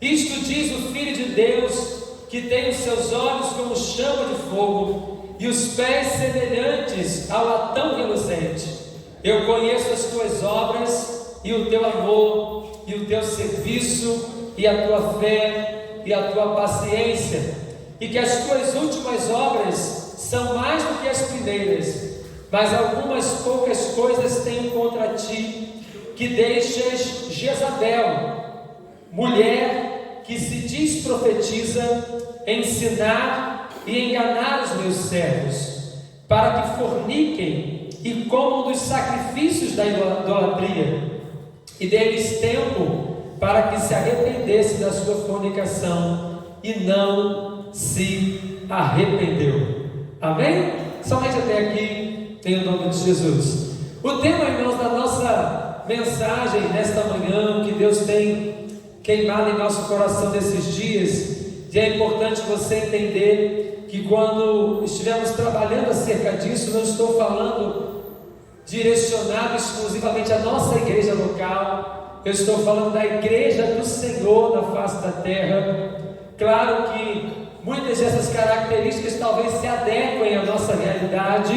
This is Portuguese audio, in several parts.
Isto diz o Filho de Deus, que tem os seus olhos como chama de fogo e os pés semelhantes ao latão reluzente. Eu conheço as tuas obras e o teu amor e o teu serviço e a tua fé e a tua paciência, e que as tuas últimas obras são mais do que as primeiras, mas algumas poucas coisas tenho contra ti, que deixas Jezabel, mulher que se diz profetiza, ensinar e enganar os meus servos, para que forniquem e comam dos sacrifícios da idolatria, e dê-lhes tempo para que se arrependesse da sua fornicação, e não se arrependeu. Amém? Somente até aqui, em nome de Jesus. O tema, irmãos, da nossa mensagem nesta manhã, que Deus tem queimado em nosso coração nesses dias, e é importante você entender que quando estivermos trabalhando acerca disso, não estou falando direcionado exclusivamente à nossa igreja local, eu estou falando da igreja do Senhor na face da terra. Claro que muitas dessas características talvez se adequem à nossa realidade,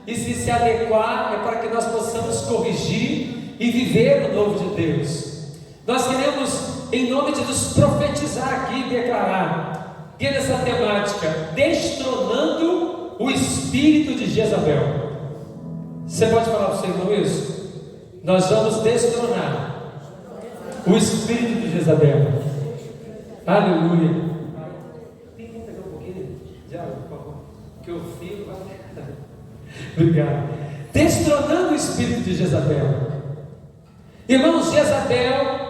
e se adequar é para que nós possamos corrigir e viver o novo de Deus. Nós queremos, em nome de Deus, profetizar aqui e declarar que nessa temática, destronando o espírito de Jezabel. Você pode falar para o seu irmão isso? Nós vamos destronar o espírito de Jezabel. Aleluia. Tem como pegar um pouquinho de água, por favor? Que eu fico. Obrigado. Destronando o espírito de Jezabel. Irmãos, Jezabel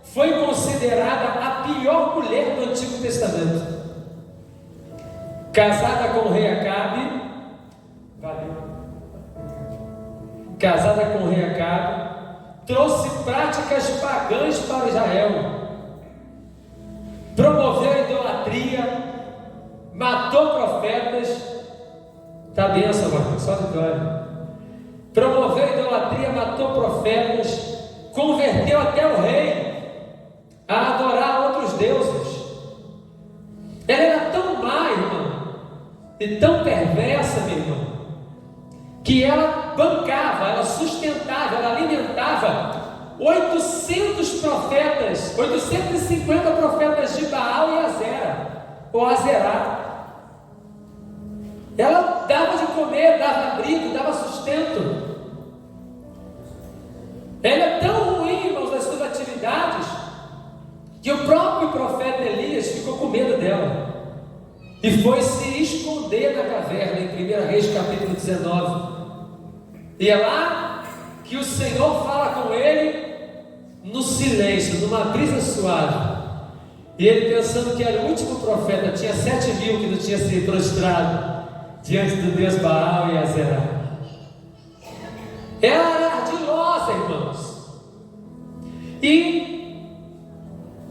foi considerada a pior mulher do Antigo Testamento. Casada com o rei Acabe. Casada com o rei Acabe, trouxe práticas pagãs para Israel, promoveu a idolatria, matou profetas. Está bem essa marca, só vitória. Promoveu a idolatria, matou profetas, converteu até o rei a adorar outros deuses. Ela era tão má, irmão, e tão perversa, meu irmão, que ela bancava, ela sustentava, ela alimentava 800 profetas, 850 profetas de Baal e Azera, ou Azerá. Ela dava de comer, dava abrigo, dava sustento. Ela é tão ruim, irmãos, nas suas atividades, que o próprio profeta Elias ficou com medo dela e foi se esconder na caverna, em 1 Reis capítulo 19. E é lá que o Senhor fala com ele no silêncio, numa brisa suave. E ele, pensando que era o último profeta, tinha 7.000 que não tinha se prostrado diante do Deus Baal e Azerá. Ela era ardilosa, irmãos. E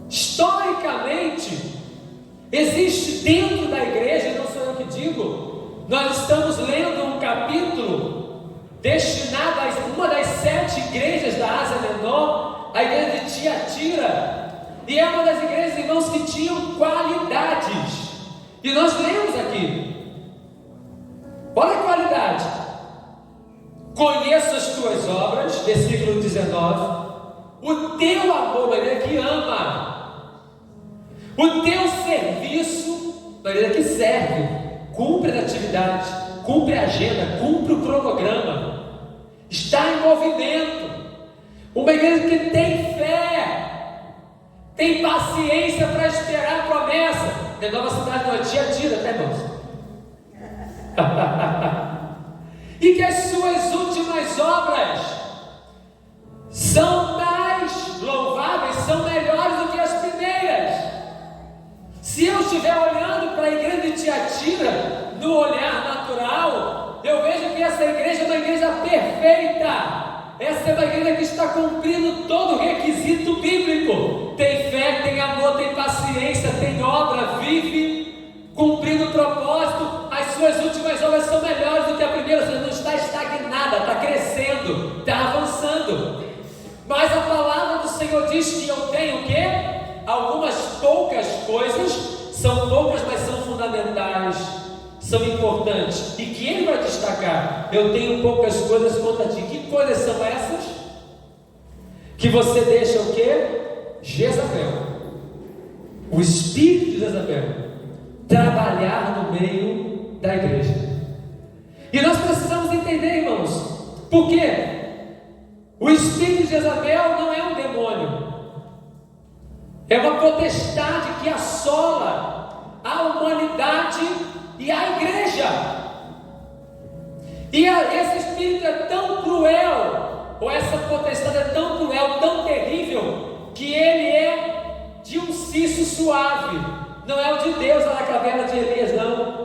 historicamente existe dentro da igreja, não sou eu que digo, nós estamos lendo um capítulo destinado a uma das 7 igrejas da Ásia Menor, a igreja de Tiatira, e é uma das igrejas, irmãos, que tinham qualidades, e nós lemos aqui, olha a qualidade: conheço as tuas obras, versículo 19, o teu amor, maneira que ama, o teu serviço, maneira que serve, cumpre a atividade, cumpre a agenda, cumpre o cronograma, está em movimento. Uma igreja que tem fé, tem paciência para esperar a promessa. Renova a cidade, não é Tiatira, tá, irmãos? E que as suas últimas obras são mais louváveis, são melhores do que as primeiras. Se eu estiver olhando para a igreja de Tiatira no olhar natural, eu vejo que essa igreja é uma igreja perfeita. Essa é uma igreja que está cumprindo todo o requisito bíblico. Tem fé, tem amor, tem paciência, tem obra, vive cumprindo o propósito. As suas últimas obras são melhores do que a primeira. Você não está estagnada, está crescendo, está avançando. Mas a palavra do Senhor diz que eu tenho o quê? algumas poucas coisas, são poucas, mas são fundamentais, são importantes, e que ele vai destacar: eu tenho poucas coisas contra ti. Que coisas são essas? Que você deixa o quê? Jezabel, o espírito de Jezabel, trabalhar no meio da igreja. E nós precisamos entender, irmãos, por quê? O espírito de Jezabel não é um demônio, é uma potestade que assola a humanidade e a igreja. E esse espírito é tão cruel, ou essa potestade é tão cruel, tão terrível, que ele é de um cisso suave. Não é o de Deus lá na caverna de Elias, não.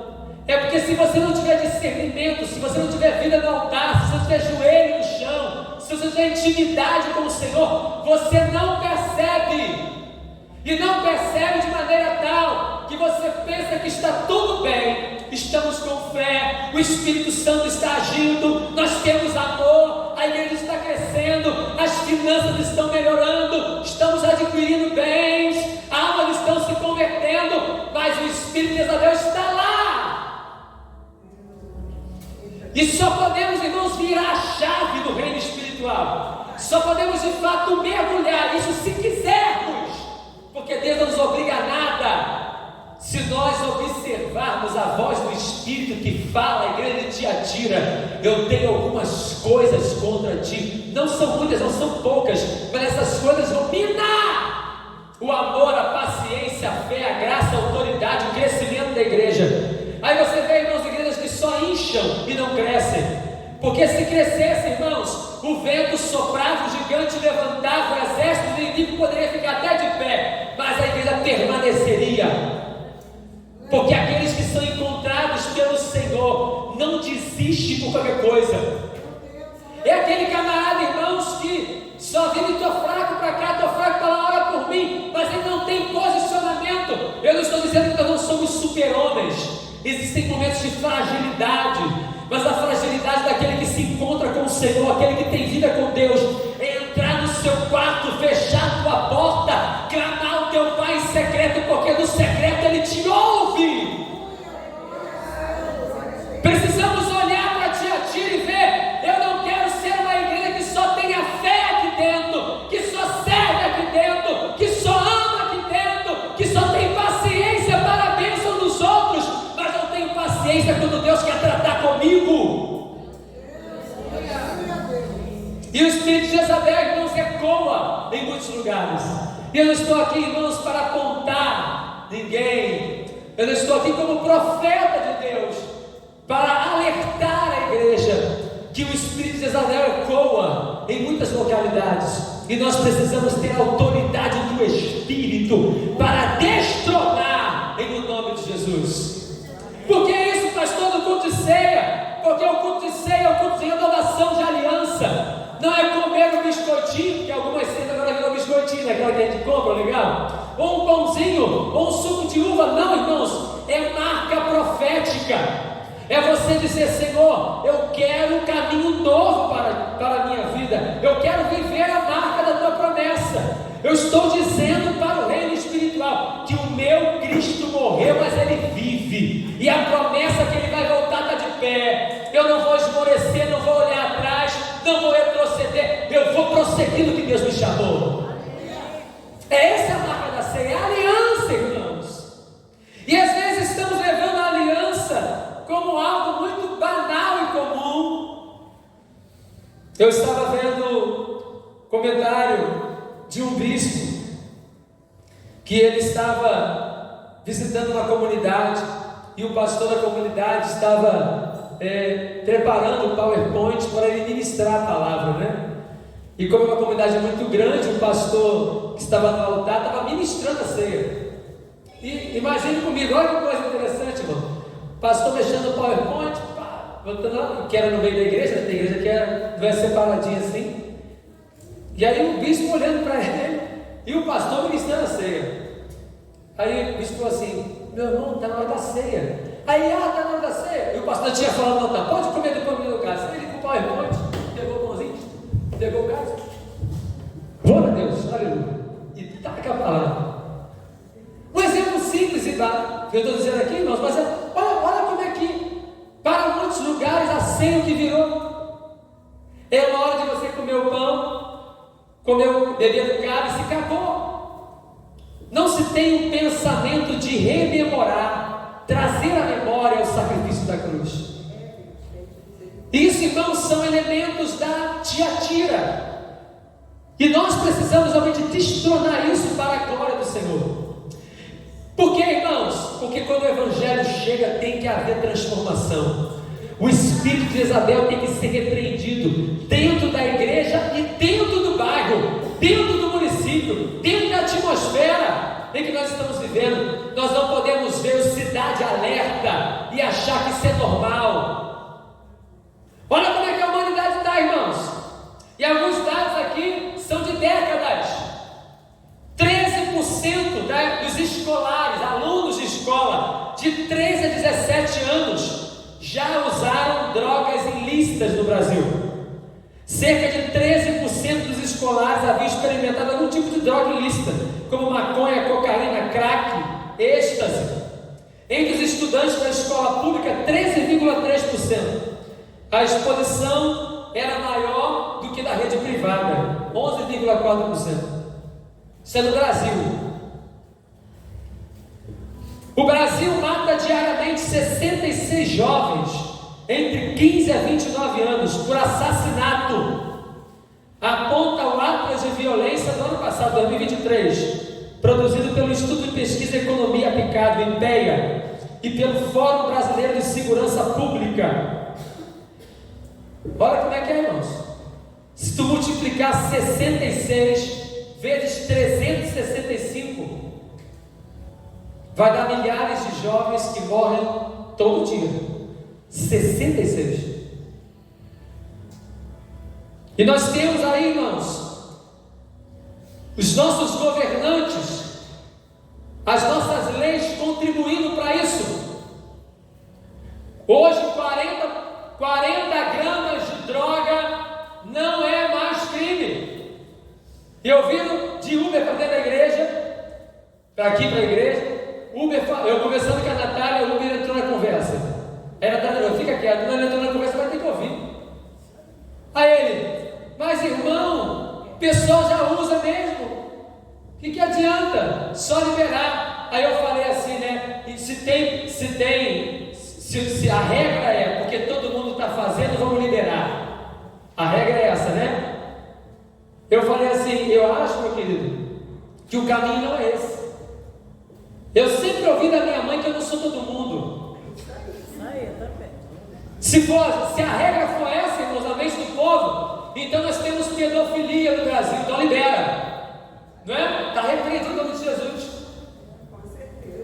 É porque se você não tiver discernimento, se você não tiver vida no altar, se você não tiver joelho no chão, se você não tiver intimidade com o Senhor, você não percebe. E não percebe de maneira tal que você pensa que está tudo bem. Estamos com fé, o Espírito Santo está agindo, nós temos amor, a igreja está crescendo, as finanças estão melhorando, estamos adquirindo bens, almas estão se convertendo, mas o Espírito de Jezabel está lá. E só podemos, irmãos, virar a chave do reino espiritual, só podemos de fato mergulhar, isso se quisermos, porque Deus não nos obriga a nada. Se nós observarmos a voz do Espírito que fala à igreja de Tiatira: eu tenho algumas coisas contra ti, não são muitas, não são poucas, mas essas coisas vão minar o amor, a paciência, a fé, a graça, a autoridade, o crescimento da igreja. Aí você vê, irmãos, igrejas que só incham e não crescem, porque se crescesse, irmãos, o vento soprava, o gigante levantava, o exército do inimigo poderia ficar até de pé, mas a igreja permaneceria. Porque aqueles que são encontrados pelo Senhor não desistem por qualquer coisa. É aquele camarada, irmãos, que só vive: estou fraco para cá, estou fraco para lá, ora por mim, mas ele não tem posicionamento. Eu não estou dizendo que nós não somos super-homens, existem momentos de fragilidade, mas a fragilidade daquele que se encontra com o Senhor, aquele que tem vida com Deus, é entrar no seu quarto, fechar a tua porta, clamar ao teu Pai em secreto, porque no secreto Ele te ouve. Precisamos olhar para Tiatira e ver: eu não quero ser uma igreja que só tenha fé aqui dentro, que só serve aqui dentro, que só ama aqui dentro, que só tem paciência para a bênção dos outros, mas não tenho paciência quando Deus quer tratar comigo. E o espírito de Jezabel, irmãos, ecoa em muitos lugares. E eu não estou aqui, irmãos, para apontar ninguém. Eu não estou aqui como profeta de Deus para alertar a igreja que o espírito de Jezabel ecoa em muitas localidades. E nós precisamos ter a autoridade do Espírito para destronar em o nome de Jesus. Por que isso, pastor, do culto de ceia? Porque o culto de ceia é o culto de renovação de aliança. Não é comer um biscoitinho, que algumas ceias agora virou biscoitinho, né? Aquela que a gente compra, legal? Ou um pãozinho, ou um suco de uva. Não, irmãos, é marca profética. É você dizer: Senhor, eu quero um caminho novo para a minha vida. Eu quero viver a marca da tua promessa. Eu estou dizendo para o reino espiritual que o meu Cristo morreu, mas Ele vive. E a promessa que Ele vai voltar está de pé. Eu não vou esmorecer, não vou olhar atrás, não vou retroceder. Eu vou prosseguir no que Deus me chamou. Essa é a marca da ceia, é a aliança, irmãos. E às vezes estamos levando a aliança como algo muito banal e comum. Eu estava vendo comentário de um bispo que ele estava visitando uma comunidade e o pastor da comunidade estava preparando o PowerPoint para ele ministrar a palavra, né? E como é uma comunidade muito grande, o pastor que estava no altar estava ministrando a ceia. E imagine comigo, olha que coisa interessante, irmão. Pastor mexendo no PowerPoint, botando lá, que era no meio da igreja, tem igreja que era separadinha assim. E aí o bispo olhando para ele e o pastor ministrando a ceia. Aí o bispo falou assim: meu irmão, está na hora da ceia. Aí, está na hora da ceia. E o pastor tinha falado: não, tá, pode comer depois do meu caso. Ele com o PowerPoint, pegou o pãozinho, pegou o caso. Glória a Deus, aleluia. E taca a palavra. vai. Eu estou dizendo aqui, irmãos, mas olha como é que para muitos lugares a ceia o que virou. É uma hora de você comer o pão, beber do cálice e acabou. Não se tem um pensamento de rememorar, trazer à memória o sacrifício da cruz. Isso, irmãos, são elementos da Tiatira. E nós precisamos realmente destronar isso para a glória do Senhor. Por que, irmãos? Porque quando o Evangelho chega, tem que haver transformação. O espírito de Jezabel tem que ser repreendido dentro da igreja e dentro do bairro, dentro do município, dentro da atmosfera em que nós estamos vivendo. Nós não podemos ver cidade alerta e achar que isso é normal. Olha como é que a humanidade está, irmãos. E alguns dados aqui são de décadas. 13% dos escolares, alunos de escola, de 13 a 17 anos, já usaram drogas ilícitas no Brasil. Cerca de 13% dos escolares haviam experimentado algum tipo de droga ilícita, como maconha, cocaína, crack, êxtase. Entre os estudantes da escola pública, 13,3%. A exposição era maior do que da rede privada, 11,4%. Isso é no Brasil. O Brasil mata diariamente 66 jovens entre 15 a 29 anos por assassinato. Aponta o Atlas de Violência do ano passado, 2023, produzido pelo Instituto de Pesquisa e Economia Aplicado, IPEA, e pelo Fórum Brasileiro de Segurança Pública. Olha como é que é, irmãos. Se tu multiplicar 66 vezes 365, vai dar milhares de jovens que morrem todo dia. 66. E nós temos aí, irmãos, os nossos governantes, as nossas leis contribuindo para isso. Hoje 40 gramas de droga não é mais crime. Eu vindo de Uber para dentro da igreja, para aqui para a igreja, eu conversando com a Natália, o Uber entrou na conversa. Aí a Natália falou, fica quieto, não entrou na conversa, vai ter que ouvir. Aí ele, mas irmão, o pessoal já usa mesmo, o que adianta? Só liberar. Aí eu falei assim, né, e se a regra é, porque todo mundo está fazendo, vamos liberar. A regra é essa, né? Eu falei assim, eu acho, meu querido, que o caminho não é esse. Eu sempre ouvi da minha mãe que eu não sou todo mundo. Se a regra for essa, irmãos, a mente do povo, então nós temos pedofilia no Brasil, então libera. Não é? Está repreendido em nome de Jesus.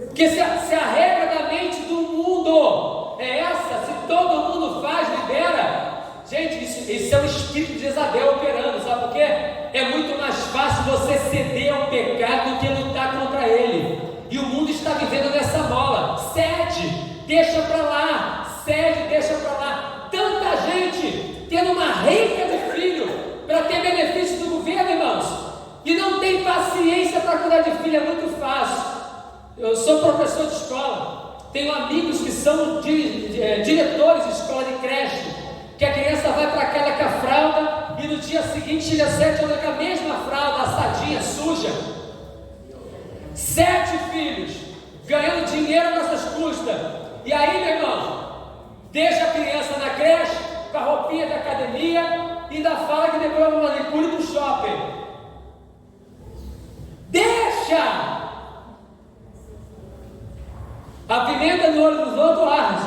Porque se a regra da mente do mundo é essa, se todo mundo faz, libera. Gente, isso é o espírito de Jezabel operando, sabe por quê? É muito mais fácil você ceder ao pecado do que lutar contra ele. E o mundo está vivendo nessa bola. Cede, deixa para lá. Cede, deixa para lá. Tanta gente tendo uma renca de filho para ter benefício do governo, irmãos, e não tem paciência para cuidar de filho, é muito fácil. Eu sou professor de escola, tenho amigos que são diretores de escola de creche, que a criança vai para aquela com a fralda e no dia seguinte chega 7 horas com a mesma fralda, assadinha, suja. 7 filhos, ganhando dinheiro a nossas custas. E aí, meu irmão, deixa a criança na creche, com a roupinha da academia, e ainda fala que depois vai uma manicure do shopping. Deixa! A pimenta no olho dos outros arde.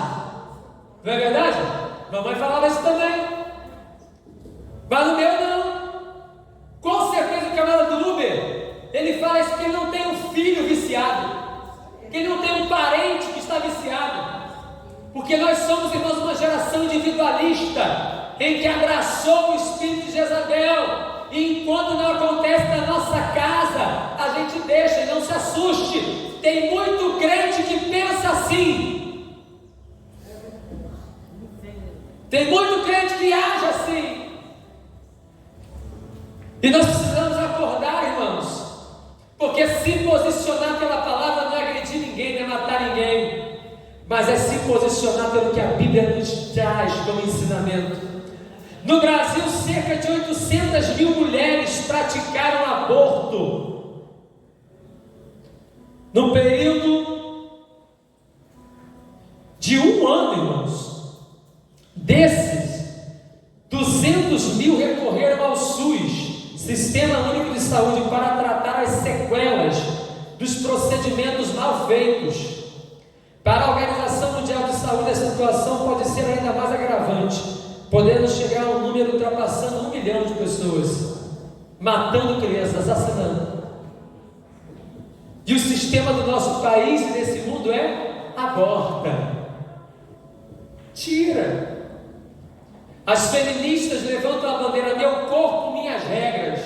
Não é verdade? Mamãe falava isso também. Mas no meu não. Com certeza o camarada do Uber, ele fala isso porque ele não tem um filho viciado, que ele não tem um parente que está viciado. Porque nós somos, irmãos, uma geração individualista, em que abraçou o espírito de Jezabel. E enquanto não acontece na nossa casa, a gente deixa e não se assuste. Tem muito crente que pensa assim. Tem muito crente que age assim. E nós precisamos acordar, irmãos. Porque se posicionar pela palavra não é agredir ninguém, não é matar mas é se posicionar pelo que a Bíblia nos traz como ensinamento. No Brasil, cerca de 800 mil mulheres praticaram aborto no período de um ano, irmãos. Desses, 200 mil recorreram ao SUS, Sistema Único de Saúde, para tratar as sequelas dos procedimentos mal feitos. Para a Organização Mundial de Saúde, a situação pode ser ainda mais agravante, podendo chegar a um número ultrapassando 1 milhão de pessoas, matando crianças, assassinando. E o sistema do nosso país e desse mundo é: aborta, tira. As feministas levantam a bandeira: meu corpo, minhas regras.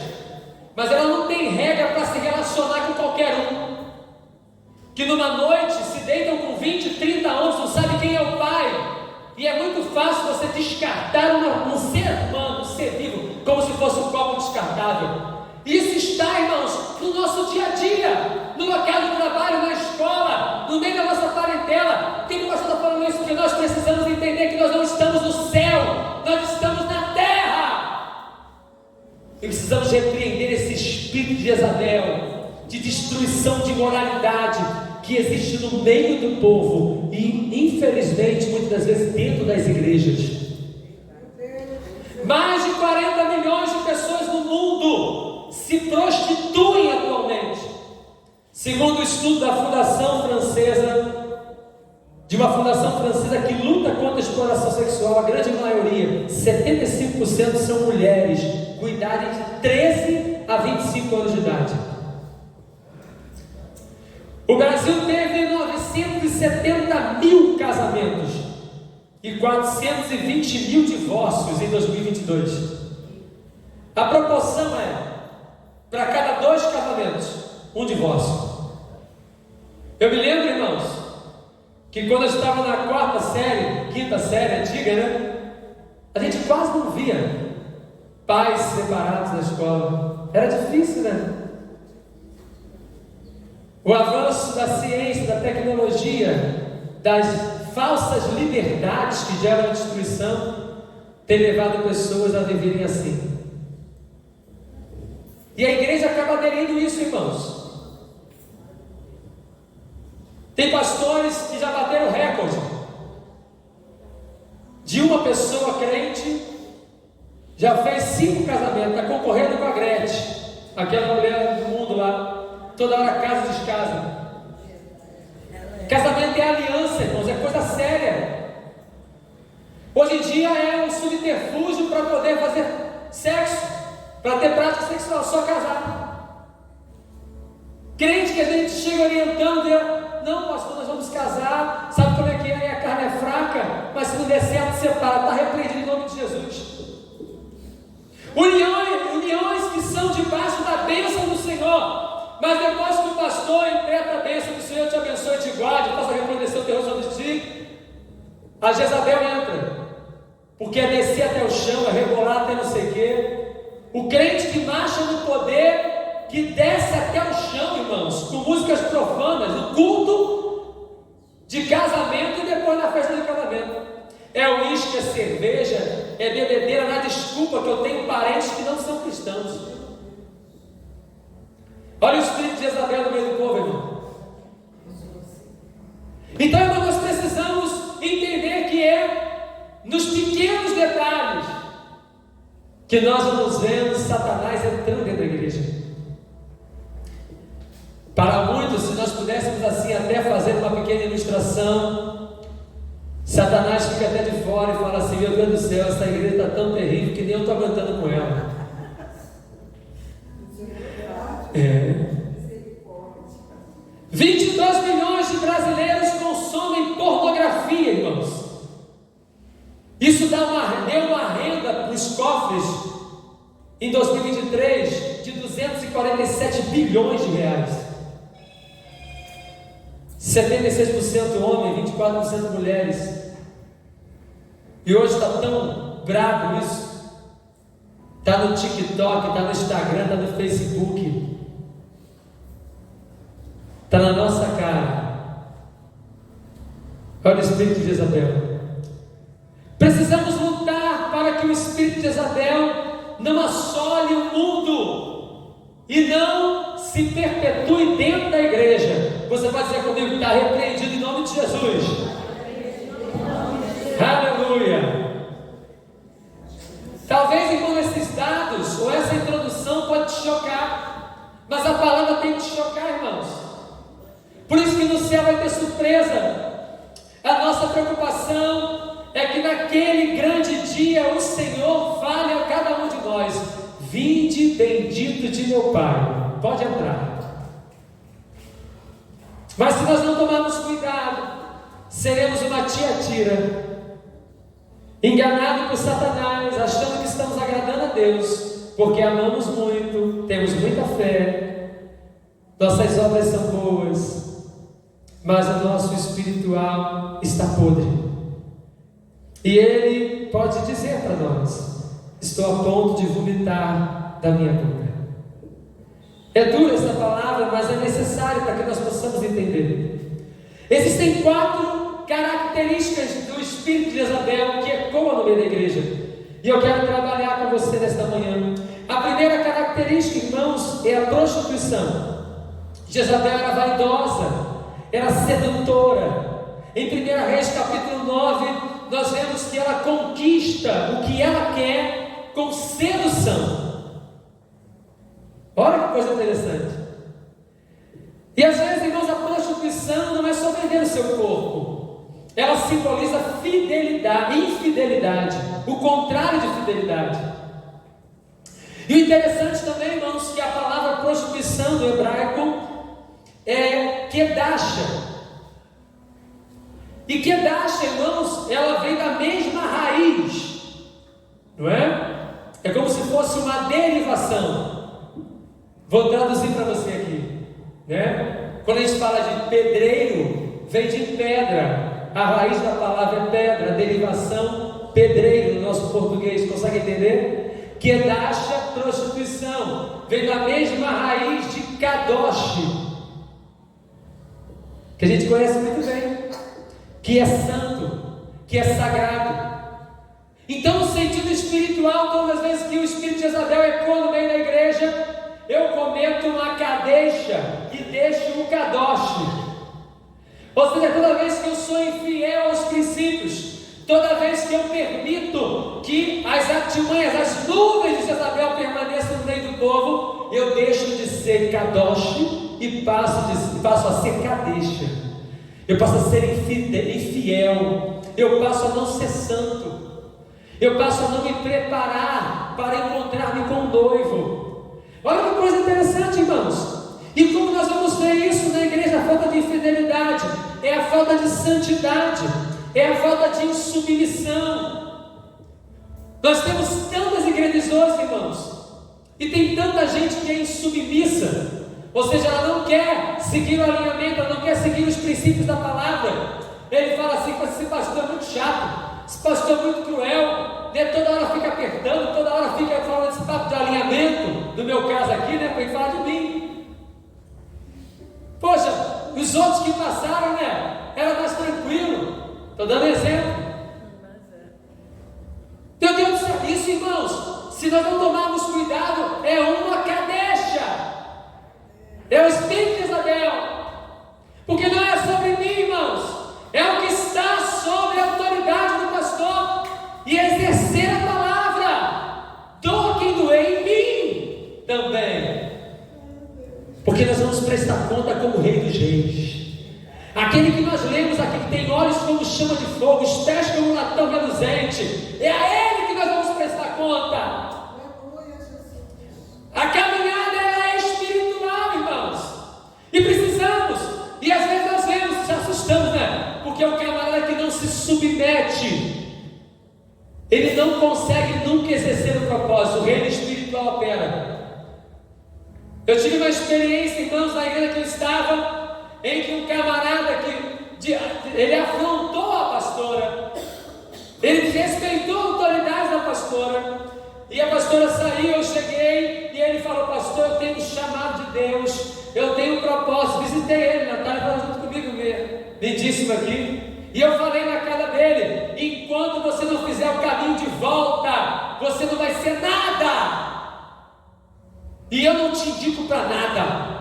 Mas ela não tem regra para se relacionar com qualquer um. Que numa noite se deitam com 20, 30 anos, não sabe quem é o pai. E é muito fácil você descartar um ser humano, um ser vivo, como se fosse um copo descartável. Isso está, irmãos, no nosso dia a dia, no local de trabalho, na escola, no meio da nossa parentela. Tem que o pastor está falando isso, porque nós precisamos entender que nós não estamos no céu, nós estamos na terra. E precisamos repreender esse espírito de Jezabel, de destruição de moralidade, que existe no meio do povo e, infelizmente, muitas das vezes dentro das igrejas. Mais de 40 milhões de pessoas no mundo se prostituem atualmente, segundo o estudo da Fundação Francesa, de uma fundação francesa que luta contra a exploração sexual. A grande maioria, 75%, são mulheres com idade de 13 a 25 anos de idade. O Brasil teve 970 mil casamentos e 420 mil divórcios em 2022. A proporção é: para cada 2 casamentos, um divórcio. Eu me lembro, irmãos, que quando eu estava na 4ª série, 5ª série antiga, né? A gente quase não via pais separados na escola. Era difícil, né? O avanço da ciência, da tecnologia, das falsas liberdades que geram a destruição, tem levado pessoas a viverem assim. E a igreja acaba aderindo isso, irmãos. Tem pastores que já bateram recorde de uma pessoa crente, já fez 5 casamentos, está concorrendo com a Gretchen, aquela mulher do mundo lá. Toda hora casa descasa. Casamento é aliança, irmãos, é coisa séria. Hoje em dia é um subterfúgio para poder fazer sexo, para ter prática sexual, só casar. Crente que a gente chega orientando, não, pastor, nós vamos casar, sabe como é que é? A carne é fraca, mas se não der certo, separa, está repreendido em nome de Jesus. Uniões que são debaixo da bênção do Senhor. Mas depois que o pastor interpreta a bênção, que o Senhor te abençoe e te guarde, faça resplandecer o terror sobre ti, a Jezabel entra, porque é descer até o chão, é rebolar até não sei o quê. O crente que marcha no poder, que desce até o chão, irmãos, com músicas profanas, no culto de casamento e depois na festa de casamento. É uísque, é cerveja, é bebedeira, na desculpa que eu tenho parentes que não são cristãos. Olha o espírito de Jezabel no meio do povo, irmão. Então, irmão, nós precisamos entender que é nos pequenos detalhes que nós vamos vendo Satanás entrando dentro da igreja. Para muitos, se nós pudéssemos assim até fazer uma pequena ilustração, Satanás fica até de fora e fala assim: meu Deus do céu, essa igreja está tão terrível que nem eu estou aguentando com ela. 22 milhões de brasileiros consomem pornografia, irmãos. Isso deu uma renda para os cofres em 2023 de 247 bilhões de reais. 76% homem, 24% mulheres. E hoje está tão brabo isso. Está no TikTok, está no Instagram, está no Facebook. Está na nossa cara. Olha espírito de Jezabel. Precisamos lutar para que o espírito de Jezabel não assole o mundo e não se perpetue dentro da igreja. Você pode dizer comigo, está repreendido em nome de Jesus. Aleluia. Talvez, irmão, esses dados ou essa introdução pode te chocar, mas a palavra tem que te chocar, irmãos. Por isso que no céu vai ter surpresa. A nossa preocupação é que naquele grande dia o Senhor fale a cada um de nós: vinde bendito de meu Pai. Pode entrar. Mas se nós não tomarmos cuidado, seremos uma Tiatira, enganado por Satanás, achando que estamos agradando a Deus, porque amamos muito, temos muita fé, nossas obras são boas, mas o nosso espiritual está podre. E Ele pode dizer para nós: estou a ponto de vomitar da minha boca. É dura essa palavra, mas é necessário para que nós possamos entender. Existem 4 características do espírito de Jezabel que ecoam no meio da igreja, e eu quero trabalhar com você nesta manhã. A primeira característica, irmãos, é a prostituição. Jezabel era vaidosa, era sedutora. Em 1 Reis capítulo 9, nós vemos que ela conquista o que ela quer com sedução. Olha que coisa interessante. E às vezes, irmãos, a prostituição não é só vender o seu corpo. Ela simboliza fidelidade, infidelidade, o contrário de fidelidade. E o interessante também, irmãos, que a palavra prostituição do hebraico é kedasha. E kedasha, irmãos, ela vem da mesma raiz, não é? É como se fosse uma derivação. Vou traduzir para você aqui, né? Quando a gente fala de pedreiro, vem de pedra. A raiz da palavra é pedra, a derivação pedreiro no nosso português. Consegue entender? Kedasha, prostituição, vem da mesma raiz de kadosh, que a gente conhece muito bem, que é santo, que é sagrado. Então, no sentido espiritual, todas as vezes que o espírito de Jezabel ecoa no meio da igreja, eu cometo uma cadeixa e deixo o kadosh. Ou seja, toda vez que eu sou infiel aos princípios, toda vez que eu permito que as artimanhas, as nuvens de Jezabel permaneçam no meio do povo, eu deixo de ser kadosh e passo a ser kadesha. Eu passo a ser infiel, eu passo a não ser santo, eu passo a não me preparar para encontrar-me com o noivo. Olha que coisa interessante, irmãos. E como nós vamos ver isso na igreja? A falta de infidelidade, é a falta de santidade, é a falta de insubmissão. Nós temos tantas igrejas hoje, irmãos, e tem tanta gente que é insubmissa. Ou seja, ela não quer seguir o alinhamento, ela não quer seguir os princípios da palavra. Ele fala assim: esse pastor é muito chato, esse pastor é muito cruel, né? Toda hora fica apertando, toda hora fica falando esse papo de alinhamento. No meu caso aqui, né? Para ele falar de mim. Poxa, os outros que passaram, né? Era mais tranquilo. Estou dando exemplo. Meu Deus do céu, isso, irmãos, se nós não tomarmos cuidado, é uma cadeixa. É o espírito de Jezabel, porque não é sobre mim, irmãos, é o que está sobre a autoridade do pastor e exercer a palavra. Doa quem doer em mim também, porque nós vamos prestar conta como o Rei dos Reis, aquele que nós lemos aqui, que tem olhos como chama de fogo, os pés como latão reluzente. É a Ele que nós vamos prestar conta. A caminhada é espiritual, irmãos, e precisamos, e às vezes nós vemos, se assustamos, né? Porque o camarada que não se submete, ele não consegue nunca exercer o propósito. O reino espiritual opera. Eu tive uma experiência, irmãos, na igreja que eu estava, em que um camarada ele afrontou a pastora, ele desrespeitou a autoridade da pastora. E a pastora saiu, eu cheguei, e ele falou: pastor, eu tenho um chamado de Deus, eu tenho um propósito. Visitei ele, Natália estava junto comigo, lindíssimo aqui. E eu falei na cara dele: enquanto você não fizer o caminho de volta, você não vai ser nada. E eu não te indico para nada.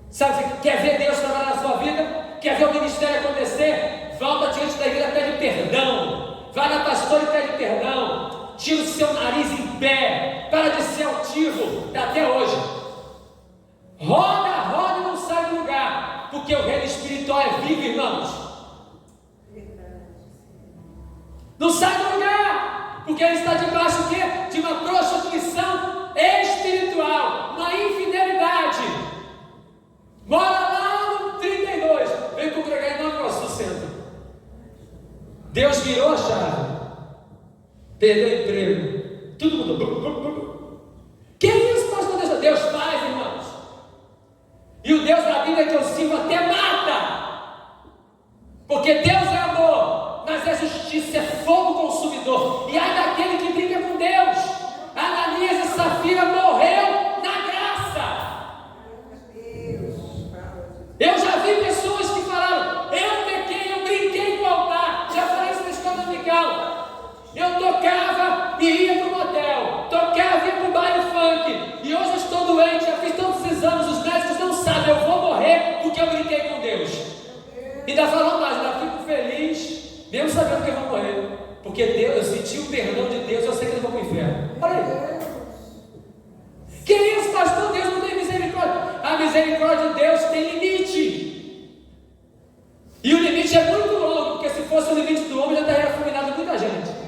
Sabe, quer ver Deus trabalhar na sua vida? Quer ver o ministério acontecer? Volta diante da igreja, pede perdão. Vai na pastora e pede perdão. Tira o seu nariz em pé. Para de ser altivo. Até hoje. Roda e não sai do lugar. Porque o reino espiritual é vivo, irmãos. Não sai do lugar. Porque ele está debaixo do quê? De uma prostituição espiritual. Uma infidelidade. Mora lá no 32. Vem congregar em Nova Iguaçu Centro. Deus virou a chave. Perdeu o emprego. Tudo mudou. Que isso, pastor Deus? Deus faz, irmãos. E o Deus da Bíblia que eu sirvo até mata. Porque Deus é amor, mas é justiça, é fogo consumidor. E há daquele que briga com Deus. Ananias e Safira morreu na graça. Eu já vi pessoas que falaram: eu pequei, eu brinquei com o altar. Já falei isso na escola dominical. Eu tocava e ia para o motel, tocava e ia para o baile funk. E hoje eu estou doente, já fiz todos esses anos. Os médicos não sabem, eu vou morrer porque eu brinquei com Deus. E ainda falam mais, ainda fico feliz, mesmo sabendo que eu vou morrer. Porque Deus, eu senti o perdão de Deus, eu sei que eu não vou para o inferno. Olha aí. Que isso, pastor? Deus não tem misericórdia. A misericórdia de Deus tem limite. E o limite é muito longo, porque se fosse o limite do homem, já estaria fulminado muita gente.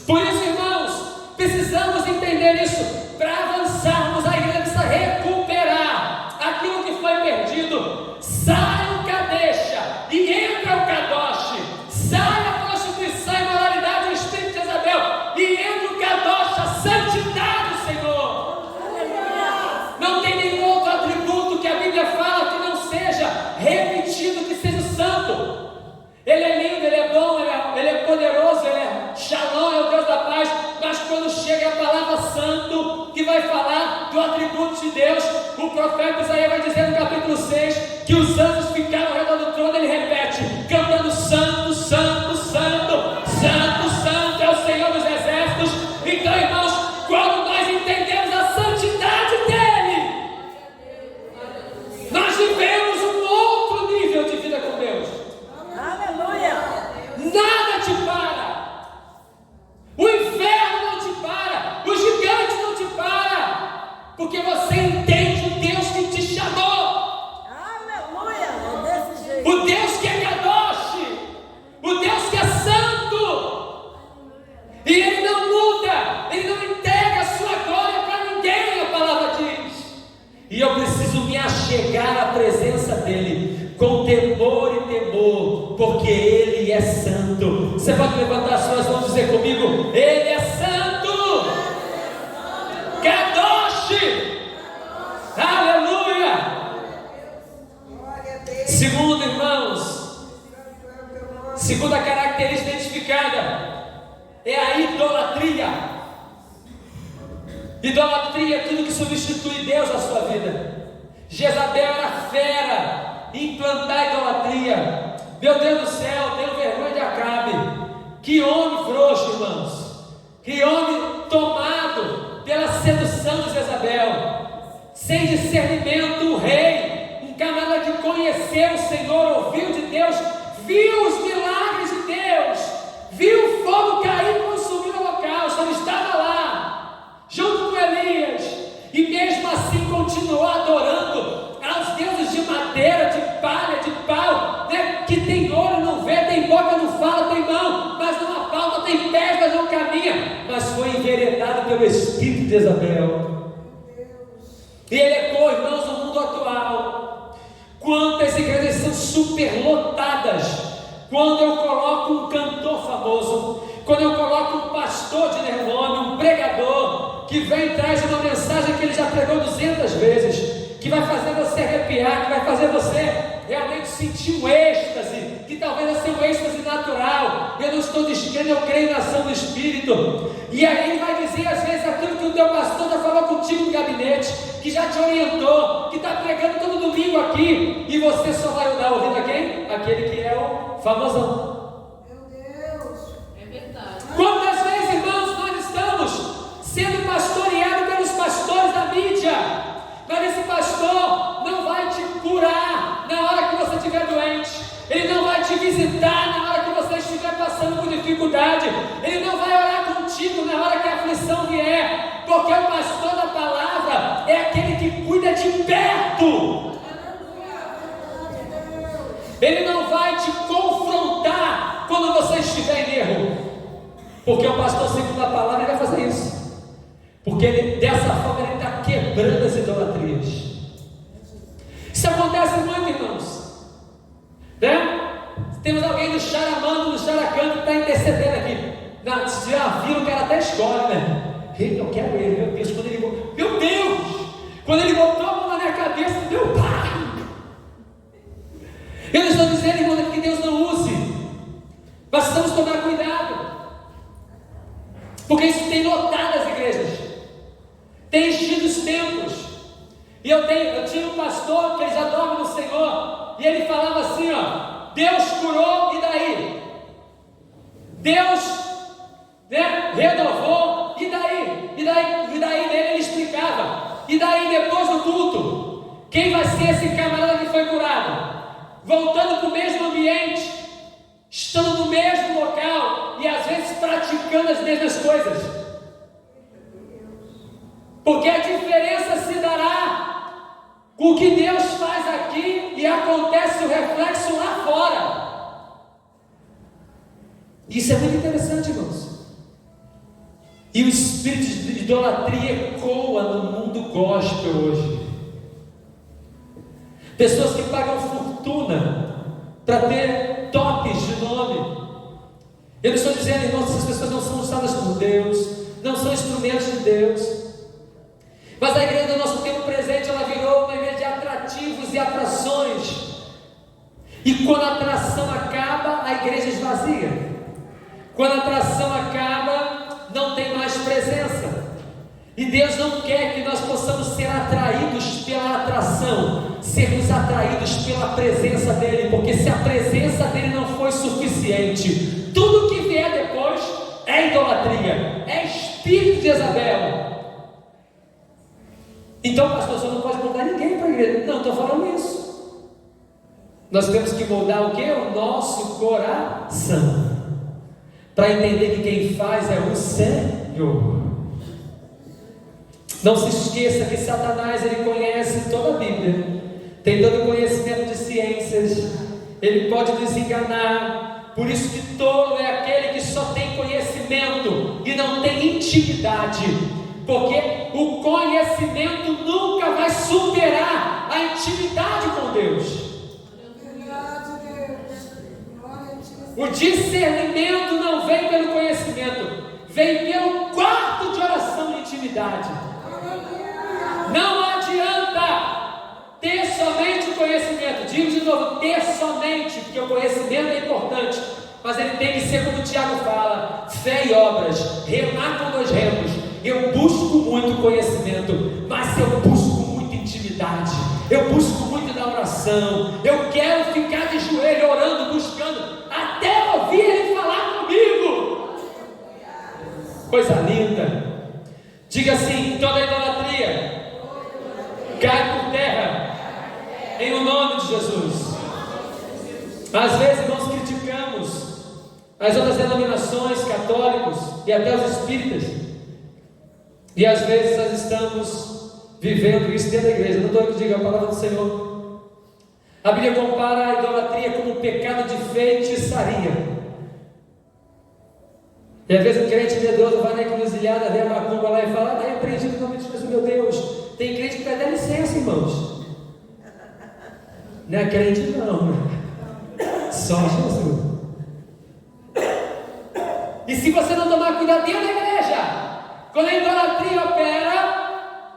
Por isso, irmãos, precisamos entender isso. Para avançarmos, a igreja precisa recuperar aquilo que foi perdido. Sai o Kadesh e entra o Kadosh. Sai a prostituição e moralidade do espírito de Jezabel e entra o Kadosh, a santidade do Senhor. Não tem nenhum outro atributo que a Bíblia fala que não seja repetido, que seja santo. Ele é lindo, ele é bom, ele é poderoso, ele é Shalom, é o Deus da paz. Mas quando chega a palavra santo, que vai falar do atributo de Deus, o profeta Isaías vai dizer no capítulo 6 que os anjos ficaram ao redor do trono. Ele repete, cantando: santo, santo, santo, santo, santo é o Senhor dos exércitos. Então, irmãos, quando nós entendemos a santidade dele, nós vivemos um outro nível de vida com Deus. Aleluia! Nada te para. O inferno não te para. O gigante não te para. Porque você entende o Deus que te chamou. Aleluia! É desse jeito. O Deus que é Kadosh. O Deus que é santo. E Ele não muda. Ele não entrega a sua glória para ninguém, a palavra diz. E eu preciso me achegar à presença dEle com temor e temor, porque Ele é santo. Você pode levantar as suas mãos e dizer comigo: Ele é santo. Kadosh. Aleluia. Segundo, irmãos, segunda característica identificada é a idolatria. Idolatria é tudo que substitui Deus na sua vida. Jezabel era fera em implantar idolatria. Meu Deus do céu, tenho vergonha de Acabe. Que homem frouxo, irmãos. Que homem tomado pela sedução de Jezabel. Sem discernimento, o rei, um camarada que conheceu o Senhor, ouviu de Deus, viu os milagres de Deus, viu o fogo cair e consumir o holocausto. Ele estava lá, junto com Elias, e mesmo assim continuou adorando aos deuses de madeira, de palha, de pau, né? Que tem olho, não vê, tem boca, não fala, tem mão, mas não apalpa, tem pés, mas não caminha. Mas foi enveredado pelo espírito de Jezabel. E ele ecoa, irmãos, no mundo atual. Quantas igrejas são superlotadas quando eu coloco um cantor famoso, quando eu coloco um pastor de renome, um pregador que vem e traz uma mensagem que ele já pregou 200 vezes, que vai fazer você arrepiar, que vai fazer você realmente sentir um êxtase, que talvez vai ser um êxtase natural. Eu não estou descrendo, eu creio na ação do Espírito. E aí ele vai dizer às vezes aquilo que o teu pastor já falou contigo no gabinete, que já te orientou, que está pregando todo domingo aqui, e você só vai dar ouvido a quem? Aquele que é o famosão. Meu Deus. É verdade. Quantas vezes, irmãos, nós estamos sendo pastoreados pelos pastores da mídia, mas esse pastor não vai te curar na hora que você estiver doente, ele não vai te visitar na hora que você estiver passando por dificuldade, ele não vai orar contigo na hora que a aflição vier, porque o pastor da palavra é aquele que cuida de perto. Ele não vai te confrontar quando você estiver em erro, porque o pastor segundo a palavra ele vai fazer isso, porque ele, dessa forma ele está quebrando as idolatrias. Isso acontece muito, irmãos, né? Temos alguém do charamando, do characanto que está intercedendo aqui. Já viram que era até escola, né? Eu quero ele, meu Deus, quando ele botou a mão na minha cabeça, meu pai. Eu não estou dizendo, irmão, que Deus não use, mas precisamos tomar cuidado, porque isso tem lotado as igrejas, tem enchido os templos. E eu tinha um pastor que ele já dorme no Senhor, e ele falava assim, ó: Deus curou, e daí? Deus, né, renovou, e daí? E daí nele ele explicava. E daí depois do culto, quem vai ser esse camarada que foi curado? Voltando para o mesmo ambiente, estando no mesmo local, e às vezes praticando as mesmas coisas. Porque a diferença se dará com o que Deus faz aqui e acontece o reflexo lá fora. Isso é muito interessante, irmãos. E o espírito de idolatria ecoa no mundo gospel hoje. Pessoas que pagam fortuna para ter toques de nome. Eu não estou dizendo, irmãos, que essas pessoas não são usadas por Deus, não são instrumentos de Deus. Mas a igreja do nosso tempo presente, ela virou uma igreja de atrativos e atrações. E quando a atração acaba, a igreja esvazia. Quando a atração acaba, não tem mais presença. E Deus não quer que nós possamos ser atraídos pela atração, sermos atraídos pela presença dEle, porque se a presença dEle não foi suficiente, tudo que vier depois é idolatria, é espírito de Jezabel. Então, pastor, você não pode mandar ninguém para a igreja. Não, estou falando isso. Nós temos que moldar o que? O nosso coração, para entender que quem faz é o Senhor. Não se esqueça que Satanás, ele conhece toda a Bíblia, tem todo o conhecimento de ciências, ele pode nos enganar. Por isso que tolo é aquele que só tem conhecimento e não tem intimidade, porque o conhecimento nunca vai superar a intimidade com Deus. O discernimento não vem pelo conhecimento, vem pelo quarto de oração de intimidade. Não adianta ter somente o conhecimento. Digo de novo, ter somente, porque o conhecimento é importante, mas ele tem que ser como o Tiago fala: fé e obras, remar com 2 remos. Eu busco muito conhecimento, mas eu busco muita intimidade, eu busco muito da oração, eu quero ficar de joelho orando, buscando, até ouvir ele falar comigo. Coisa linda. Diga assim: toda idolatria cai por terra, em o nome de Jesus. Às vezes nós criticamos as outras denominações, católicos e até os espíritas, e às vezes nós estamos vivendo isso dentro da igreja. Não estou eu que digo a palavra do Senhor. A Bíblia compara a idolatria como um pecado de feitiçaria. E às vezes o crente medroso vai na encruzilhada, vê a macumba lá e fala: eu aprendi no nome de Jesus, meu Deus. Tem crente que vai dar licença, irmãos. Não é crente não, só Jesus. E se você não tomar cuidado dentro da igreja, quando a idolatria opera,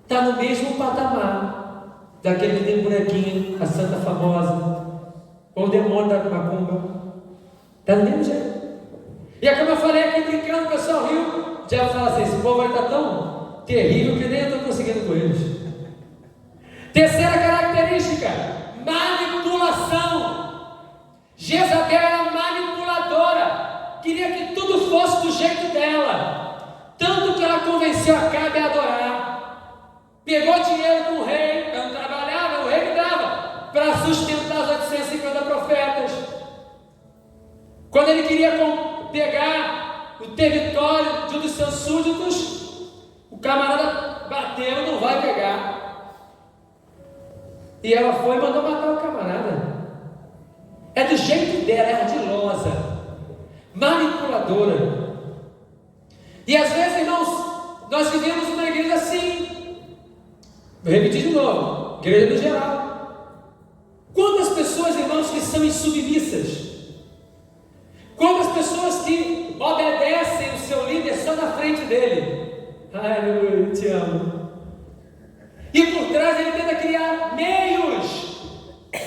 está no mesmo patamar daquele que tem bonequinho, a santa famosa, ou o demônio da macumba. Está do mesmo jeito. E é como eu falei aqui brincando, o pessoal riu. O diabo fala assim: esse povo vai estar tão terrível que nem eu estou conseguindo com eles. Terceira característica: manipulação. Jezabel era manipuladora, queria que tudo fosse do jeito dela, tanto que ela convenceu Acabe a adorar. Pegou dinheiro com o rei, ela não trabalhava, o rei me dava para sustentar os 850 profetas. Quando ele queria pegar o território de um dos seus súditos, o camarada bateu, não vai pegar. E ela foi e mandou matar o camarada. É do jeito dela, é ardilosa, manipuladora. E às vezes, irmãos, nós vivemos uma igreja assim. Vou repetir de novo, igreja no geral. Quantas pessoas, irmãos, que são insubmissas? Quantas pessoas que obedecem o seu líder só na frente dele? Aleluia, te amo. E por trás ele tenta criar meios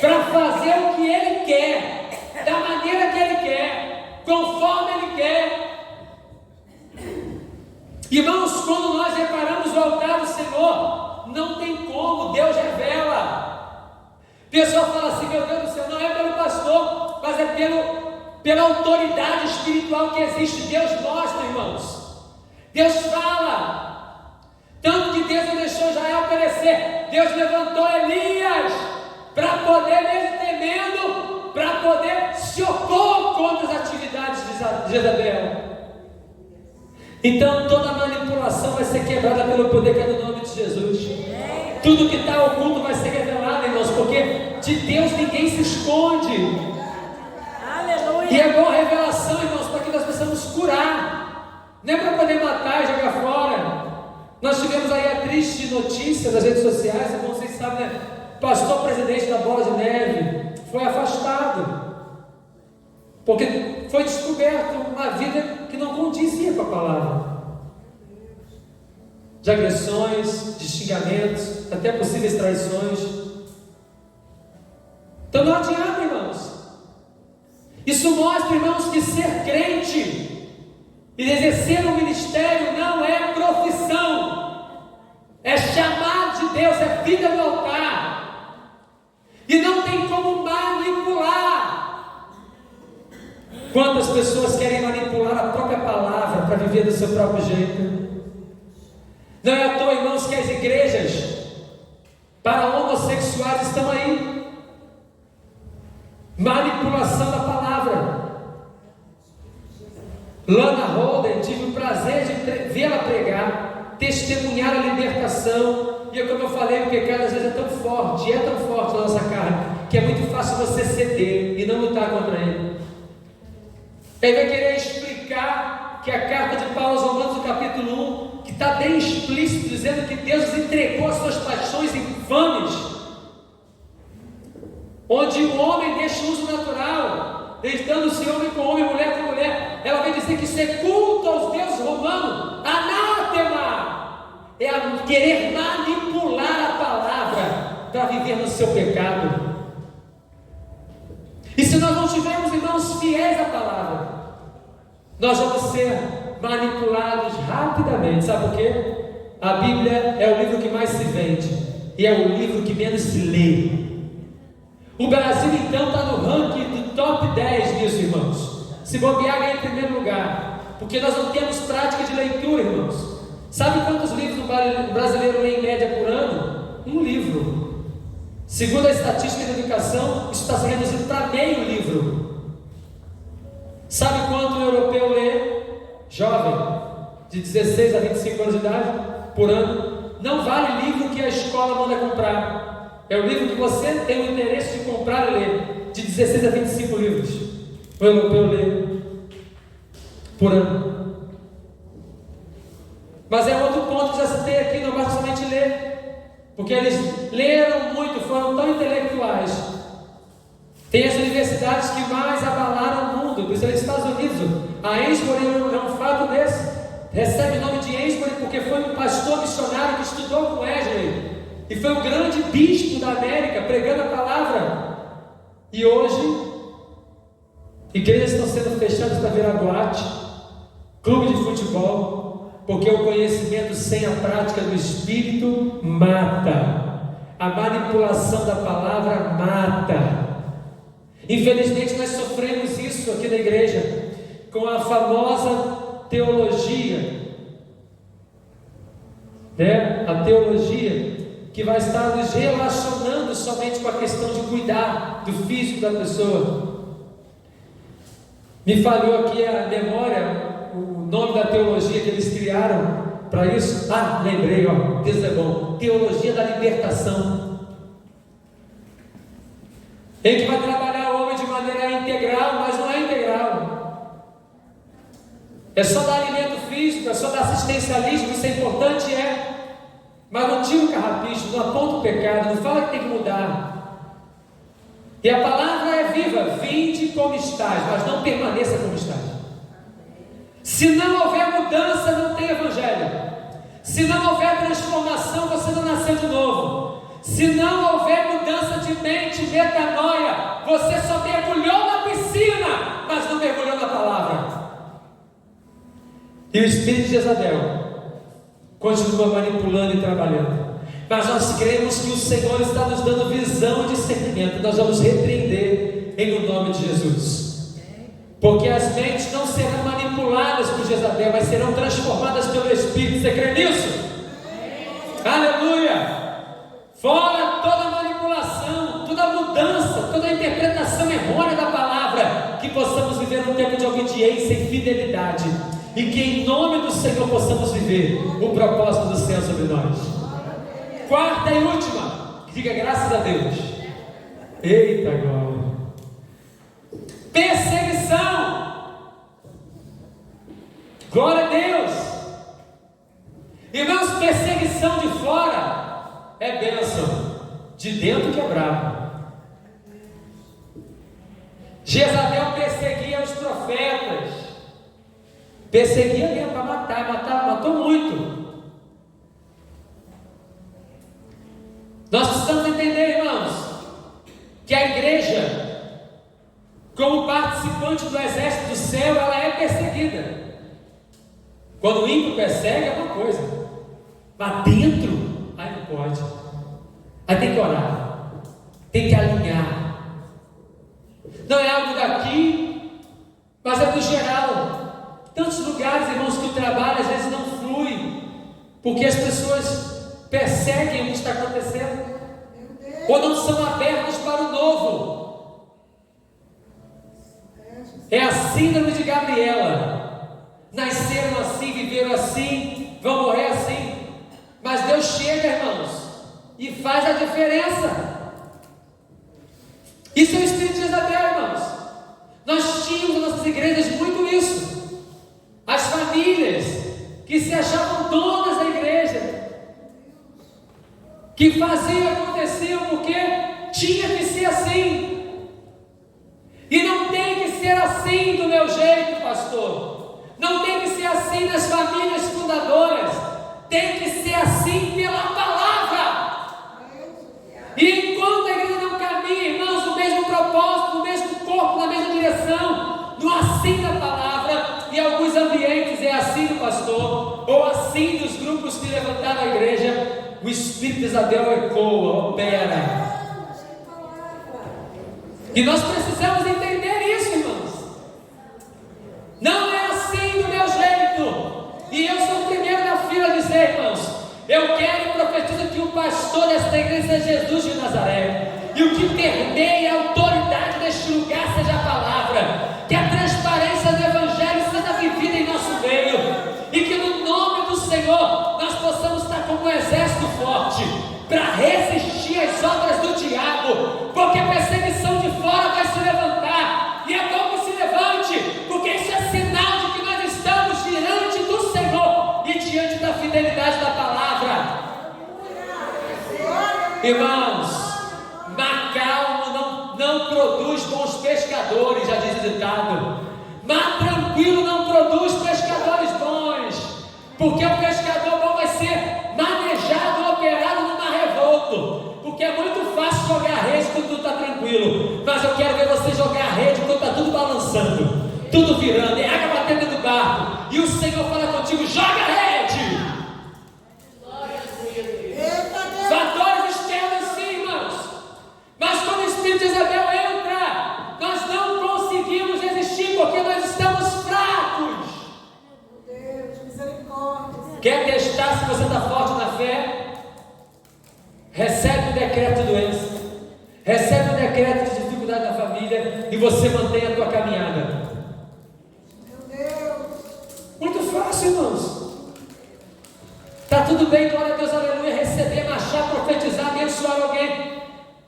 para fazer o que ele quer, da maneira que ele quer, conforme ele quer. Irmãos, quando nós reparamos o altar do Senhor, não tem como, Deus revela. O pessoal fala assim: meu Deus do céu, não é pelo pastor, mas é pela autoridade espiritual que existe. Deus mostra, irmãos. Deus fala. Tanto que Deus não deixou Israel perecer. Deus levantou Elias para poder, mesmo temendo, para poder se opor contra as atividades de Jezabel. Então toda manipulação vai ser quebrada pelo poder que é no nome de Jesus. Tudo que está oculto vai ser revelado, irmãos, porque de Deus ninguém se esconde. Aleluia. E é boa revelação, irmãos, para que nós possamos curar. Não é para poder matar e jogar fora. Nós tivemos aí a triste notícia das redes sociais, como vocês sabem, né? Pastor presidente da Bola de Neve foi afastado, porque foi descoberto uma vida que não condizia com a palavra, de agressões, de xingamentos, até possíveis traições. Então não adianta, irmãos. Isso mostra, irmãos, que ser crente e exercer um ministério não é profissão, é chamado de Deus, é vida no altar, e não tem como manipular. Quantas pessoas querem manipular a própria palavra para viver do seu próprio jeito? Não é à toa, irmãos, que as igrejas para homossexuais estão aí. Manipulação da palavra. Lana Holden, tive o prazer de vê-la pregar, testemunhar a libertação. E é como eu falei, o pecado às vezes é tão forte na nossa carne, que é muito fácil você ceder e não lutar contra ele. Ele vai querer explicar que a carta de Paulo aos Romanos, no capítulo 1, que está bem explícito, dizendo que Deus entregou as suas paixões infames, onde o homem deixa o uso natural, deitando-se homem com homem, mulher com mulher. Ela vai dizer que isso é culto aos deuses romanos, anátema. É a querer manipular a palavra para viver no seu pecado. E se nós não tivermos, irmãos, fiéis à palavra, nós vamos ser manipulados rapidamente. Sabe por quê? A Bíblia é o livro que mais se vende e é o livro que menos se lê. O Brasil então está no ranking do top 10 disso, irmãos. Se bobear, ganha em primeiro lugar, porque nós não temos prática de leitura, irmãos. Sabe quantos livros o brasileiro lê em média por ano? Um livro. Segundo a estatística da educação, isso está se reduzindo para meio livro. Sabe quanto o europeu lê? Jovem, de 16 a 25 anos de idade, por ano. Não vale livro que a escola manda comprar. É o livro que você tem o interesse de comprar e ler. De 16 a 25 livros o europeu lê por ano. Mas é outro ponto que já citei aqui, não basta somente ler, porque eles leram muito, foram tão intelectuais. Tem as universidades que mais abalaram o mundo, principalmente nos Estados Unidos. A Ensbury é um fato desse, recebe o nome de Ensbury porque foi um pastor missionário que estudou com Wesley, e foi o grande bispo da América, pregando a palavra. E hoje, igrejas estão sendo fechadas para virar boate, clube de futebol, Porque o conhecimento sem a prática do Espírito mata. A manipulação da palavra mata. Infelizmente nós sofremos isso aqui na igreja, com a famosa teologia, né? A teologia que vai estar nos relacionando somente com a questão de cuidar do físico da pessoa. Me falhou aqui a memória, o nome da teologia que eles criaram para isso. Ah, lembrei, ó, Deus é bom. Teologia da libertação. Ele que vai trabalhar o homem de maneira integral, mas não é integral. É só dar alimento físico, é só dar assistencialismo, isso é importante, é. Mas não tira o carrapicho, não aponta o pecado, não fala que tem que mudar. E a palavra é viva: vinde como estás, mas não permaneça como estás. Se não houver mudança, não tem evangelho. Se não houver transformação, você não nasceu de novo. Se não houver mudança de mente, metanoia, você só mergulhou na piscina, mas não mergulhou na palavra. E o espírito de Jezabel continua manipulando e trabalhando. Mas nós cremos que o Senhor está nos dando visão e discernimento. Nós vamos repreender em nome de Jesus. Porque as mentes não serão manipuladas por Jezabel, mas serão transformadas pelo Espírito. Você crê nisso? Aleluia! Fora toda manipulação, toda mudança, toda interpretação errônea da palavra. Que possamos viver um tempo de obediência e fidelidade. E que em nome do Senhor possamos viver o propósito do céu sobre nós. Quarta e última, diga graças a Deus. Eita glória. Perseguição. Glória a Deus. Irmãos, perseguição de fora é bênção, de dentro que é bravo. Jezabel perseguia os profetas. Perseguia mesmo para matar, matou muito. Nós precisamos entender, irmãos, que a igreja, como participante do exército do céu, ela é perseguida. Quando o ímpio persegue é uma coisa, mas dentro, aí não pode. Aí tem que orar, tem que alinhar. Não é algo daqui, mas é do geral. Tantos lugares, irmãos, que o trabalho às vezes não flui, porque as pessoas perseguem o que está acontecendo, ou não são abertos para o novo. É a síndrome de Gabriela. Nasceram assim, viveram assim, vão morrer assim. Mas Deus chega, irmãos, e faz a diferença. Isso é o Espírito de Jezabel, irmãos. Nós tínhamos nas nossas igrejas muito isso. As famílias que se achavam donas da igreja, que faziam, aconteciam porque tinha que ser assim. E não tem que ser assim do meu jeito, pastor. Não tem que ser assim nas famílias fundadoras. Tem que ser assim pela palavra. E enquanto a igreja não caminha, irmãos, no mesmo propósito, no mesmo corpo, na mesma direção, no assim da palavra, em alguns ambientes é assim do pastor, ou assim dos grupos que levantaram a igreja, o Espírito de Jezabel ecoa, opera. E nós precisamos entender isso, irmãos. Não é assim do meu jeito. E eu sou o primeiro na fila a dizer, irmãos, eu quero e profetizo que o pastor desta igreja seja Jesus de Nazaré. E o que permeia a autoridade deste lugar seja a palavra. Que a transparência do Evangelho seja vivida em nosso meio. E que no nome do Senhor nós possamos estar como um exército forte para resistir às obras do diabo. Porque a perseguição de fora vai se levantar. E é bom que se levante, porque isso é sinal de que nós estamos diante do Senhor e diante da fidelidade da palavra. Irmãos, mar calmo não produz bons pescadores, já diz o ditado. Mar tranquilo não produz pescadores bons, porque o pescador bom vai ser manejado, operado no mar revolto, porque é muito fácil jogar a rede quando tudo está tranquilo, mas eu quero ver você jogar a rede quando está tudo balançando, tudo virando, é água batendo no barco, e o Senhor fala contigo, joga a rede. que você está forte na fé, recebe o decreto de doença, recebe o decreto de dificuldade na família e você mantém a tua caminhada. Muito fácil, irmãos. Está tudo bem, glória a Deus, aleluia, receber, marchar, profetizar, abençoar alguém,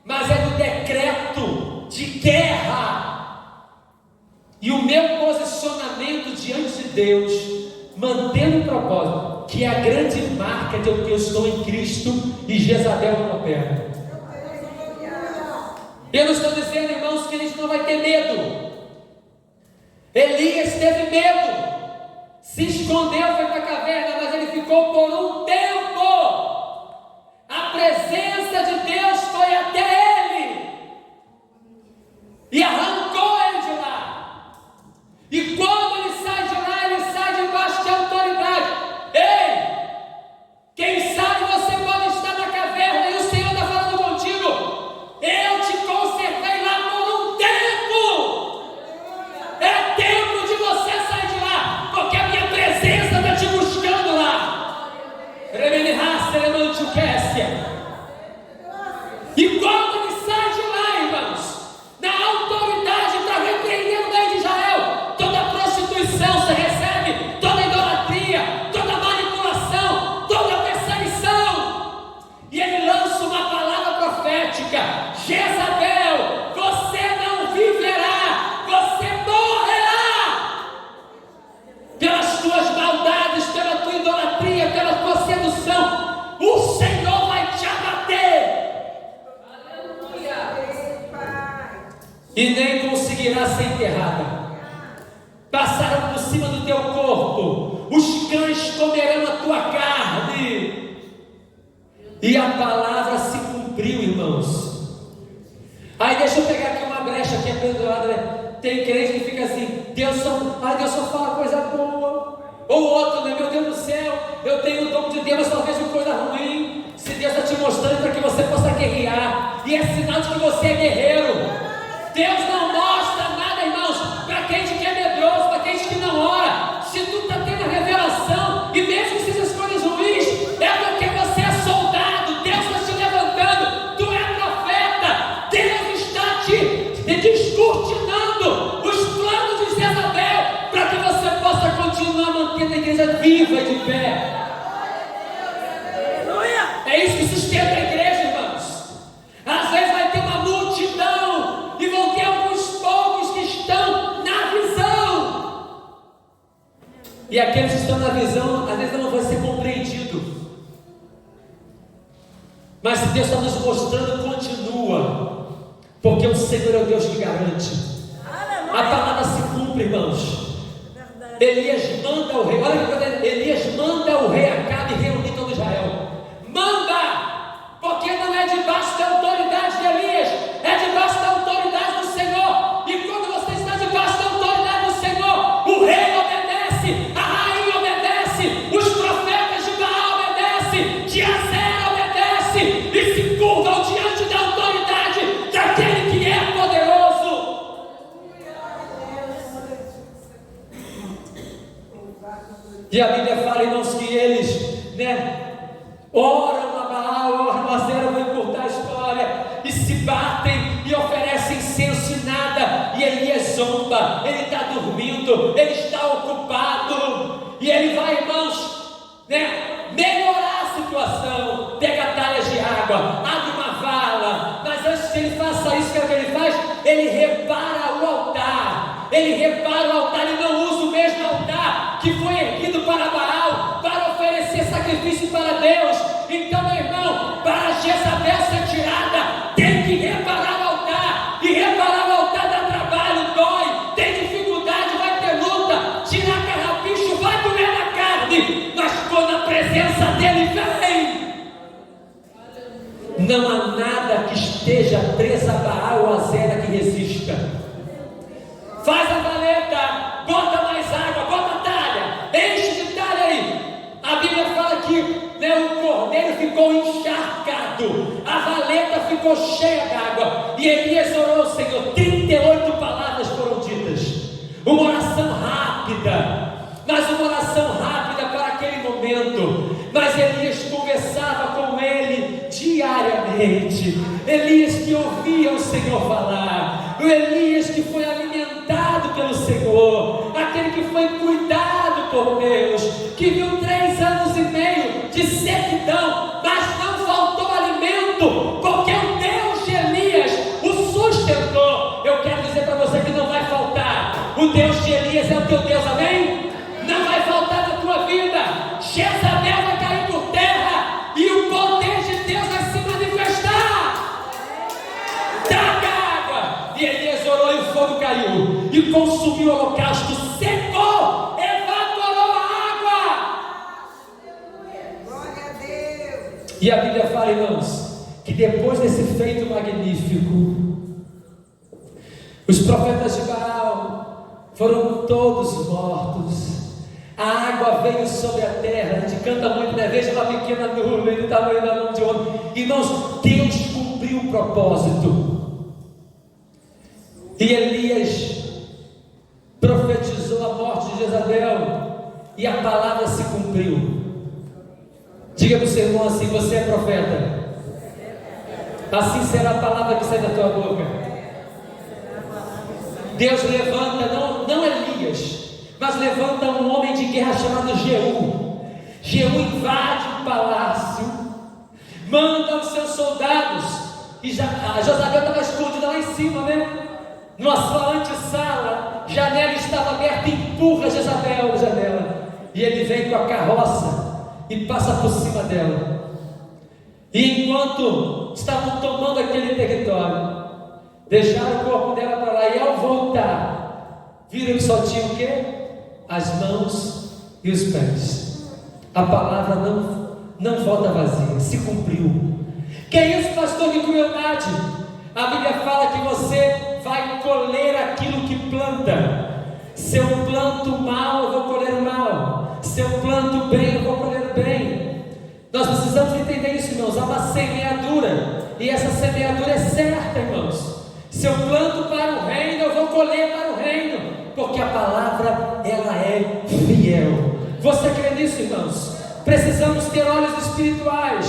mas é no decreto de guerra. E o meu posicionamento diante de Deus, mantendo o propósito, que é a grande marca de que eu estou em Cristo e Jezabel não opera. Eu não estou dizendo, irmãos, que a gente não vai ter medo. Elias teve medo, se escondeu, foi para a caverna, mas ele ficou por um tempo. A presença de Deus foi até ele e arrancou ele de lá. E quando ele sai de lá, ele sai debaixo de autoridade. Ei, quem sabe você pode estar na caverna e o Senhor está falando contigo: eu te conservei lá por um tempo. É tempo de você sair de lá, porque a minha presença está te buscando lá. E quando ele sai de lá, irmãos, na autoridade para repreender o rei de Israel, toda prostituição você recebe, toda idolatria, toda manipulação, toda perseguição. E ele lança uma palavra profética: Jezabel, você não viverá, você morrerá. Pelas tuas maldades, pela tua idolatria, pela tua sedução, o Senhor vai te abater. E nem conseguirá ser enterrada. Passarão por cima do teu corpo, os cães comerão a tua carne. E a palavra se cumpriu, irmãos. Aí deixa eu pegar aqui uma brecha aqui abençoada, né? Tem crente que fica assim: Deus só fala coisa boa. Ou outro, né? Meu Deus do céu, eu tenho o dom de Deus, mas só vejo coisa ruim. Se Deus está te mostrando para que você possa guerrear, e é sinal de que você é guerreiro. Deus não mostra nada, irmãos, para quem que é medroso, para quem que não ora. Se tu está tendo a revelação, e mesmo que sejam coisas ruins, é porque você é soldado. Deus está te levantando, tu é profeta. Deus está te descortinando os planos de Jezabel, para que você possa continuar mantendo a igreja viva e de pé. É isso que sustenta a igreja, irmãos. Às vezes vai ter uma multidão e vão ter alguns poucos que estão na visão. E aqueles que estão na visão, às vezes não vai ser compreendido. Mas se Deus está nos mostrando, continua. Porque o Senhor é o Deus que garante. A palavra se cumpre, irmãos. Elias manda o rei, olha que coisa, Elias manda o rei Acabe reunir todo Israel. Manda! Porque não é debaixo da autoridade de Elias, é debaixo da autoridade do Senhor. E quando você está debaixo da autoridade do Senhor, o rei obedece, a rainha obedece, os profetas de Baal obedecem, de Azera obedece e se curvam diante da autoridade daquele que é poderoso. E a Bíblia fala, irmãos, que eles, oram a Baal, oram a Azera, vão encurtar a história, e se batem e oferecem incenso e nada, e Elias zomba, ele está dormindo, ele está ocupado, e ele vai, irmãos, melhorar a situação, pega talhas de água, abre uma vala, mas antes que ele faça isso, o que ele faz? Ele repara o altar, ele não usa o mesmo altar que foi erguido para Baal, para oferecer sacrifício para Deus. Então, meu irmão, para Jezabel ser tirada, tem que reparar o altar, e reparar o altar dá trabalho, dói, tem dificuldade, vai ter luta, tirar carrapicho vai doer na carne, mas quando a presença dele vem, não há nada que esteja presa a Baal ou a Azera que resista. Faz a valeta, bota mais água, bota talha, enche de talha aí. A Bíblia fala que o cordeiro ficou encharcado, a valeta ficou cheia d'água, e Elias orou ao Senhor. 38 palavras foram ditas, uma oração rápida, mas uma oração rápida para aquele momento. Mas experiente, Elias que ouvia o Senhor falar, o Elias que foi alimentado pelo Senhor, aquele que foi cuidado por Deus, que viu 3 anos e meio de sequidão, mas não faltou alimento, porque o Deus de Elias o sustentou. Eu quero dizer para você que não vai faltar. O Deus de Elias é o teu Deus, amém? Não vai faltar na tua vida. Jezabel vai cair por terra e o poder de Deus vai se manifestar. Traga água. E Elias orou e o fogo caiu e consumiu o holocausto, secou, evaporou a água. Glória a Deus. E a Bíblia fala, irmãos, que depois desse feito magnífico, os profetas de Baal foram todos mortos. A água veio sobre a terra. A gente canta muito, né? Veja uma pequena nuvem do tamanho da mão de homem. Irmãos, Deus cumpriu o propósito. E Elias profetizou a morte de Jezabel, e a palavra se cumpriu. Diga para o seu irmão assim: você é profeta. Assim será a palavra que sai da tua boca. Deus levanta, não Elias, mas levanta um homem de guerra chamado Jeú. Jeú invade o palácio, manda os seus soldados, e a Jezabel estava escondida lá em cima, né? Numa sua antessala, janela estava aberta, empurra Jezabel da janela, e ele vem com a carroça e passa por cima dela. E enquanto estavam tomando aquele território, deixaram o corpo dela para lá, e ao voltar, viram que só tinha o quê? As mãos e os pés. A palavra não volta vazia, se cumpriu. Que é isso, pastor, de crueldade? A Bíblia fala que você vai colher aquilo que planta. Se eu planto mal, eu vou colher o mal. Se eu planto bem, eu vou colher o bem. Nós precisamos entender isso, irmãos. Há uma semeadura, e essa semeadura é certa, irmãos. Se eu planto para o reino, eu vou colher para o reino, porque a palavra, ela é fiel. Você crê nisso, irmãos? Precisamos ter olhos espirituais.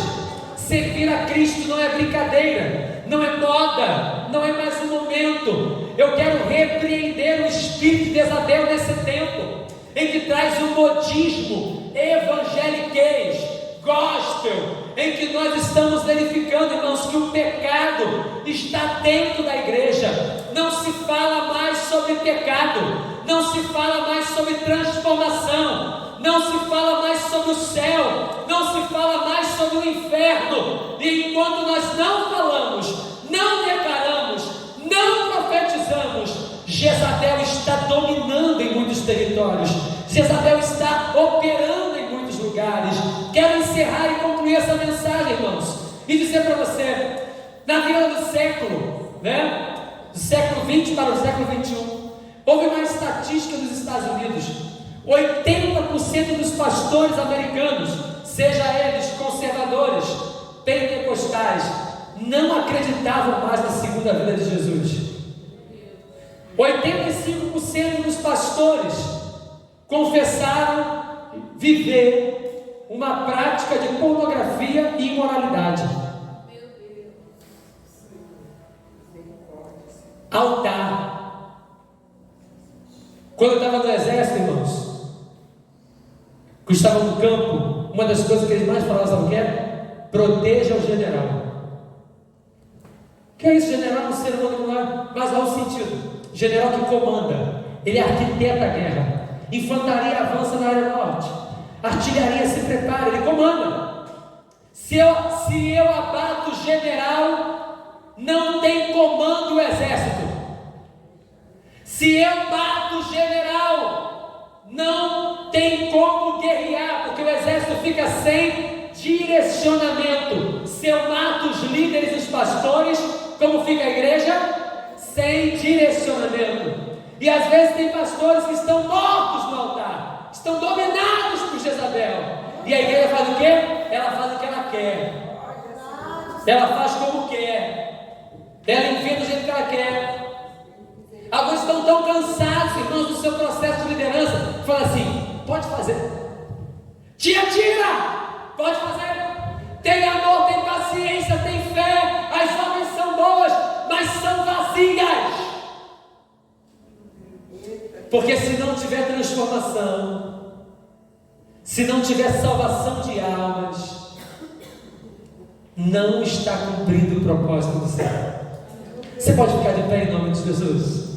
Servir a Cristo não é brincadeira, não é moda, não é mais um momento. Eu quero repreender o espírito de Jezabel nesse tempo, em que traz o modismo, evangeliquez, gospel, em que nós estamos verificando, irmãos, que o pecado está dentro da igreja. Não se fala mais sobre pecado, não se fala mais sobre transformação, não se fala mais sobre o céu, não se fala mais sobre o inferno. E enquanto nós não falamos, não declaramos, não profetizamos, Jezabel está dominando em muitos territórios, Jezabel está operando em muitos lugares. Quero encerrar e concluir essa mensagem, irmãos, e dizer para você, na virada do século, né? Do século 20 para o século 21, houve uma estatística nos Estados Unidos: 80% dos pastores americanos, seja eles conservadores, pentecostais, não acreditavam mais na segunda vinda de Jesus. 85% dos pastores confessaram viver uma prática de pornografia e imoralidade. Altar. Quando eu estava no exército, irmãos, que estava no campo, uma das coisas que eles mais falavam, sabe o que é? Proteja o general. Que é isso, general? Um ser humano não é, mas há um sentido. General que comanda, ele arquiteta a guerra. Infantaria avança na área norte, artilharia se prepara, ele comanda. Se eu abato o general, não tem comando o exército. Se eu mato o general, não tem como guerrear, porque o exército fica sem direcionamento. Se eu mato os líderes, os pastores, como fica a igreja? Sem direcionamento. E às vezes tem pastores que estão mortos no altar, estão dominados por Jezabel, e a igreja faz o quê? Ela faz o que ela quer, ela faz como quer, ela enfia do jeito que ela quer. Alguns estão tão cansados, irmãos, do seu processo de liderança, que falam assim: pode fazer, te atira, pode fazer, tem amor, tem paciência, tem fé, vazias. Porque se não tiver transformação, se não tiver salvação de almas, não está cumprido o propósito do céu. Você pode ficar de pé em nome de Jesus?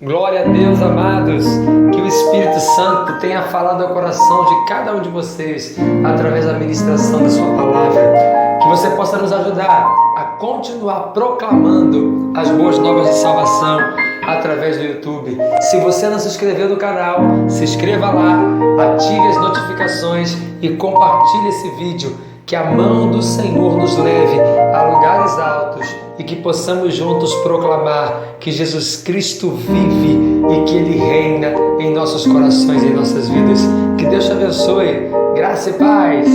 Glória a Deus, amados, que o Espírito Santo tenha falado ao coração de cada um de vocês através da ministração da sua palavra, que você possa nos ajudar a continuar proclamando as boas novas de salvação através do YouTube. Se você não se inscreveu no canal, se inscreva lá, ative as notificações e compartilhe esse vídeo, que a mão do Senhor nos leve a lugares altos e que possamos juntos proclamar que Jesus Cristo vive e que Ele reina em nossos corações e em nossas vidas. Que Deus te abençoe. Graça e paz.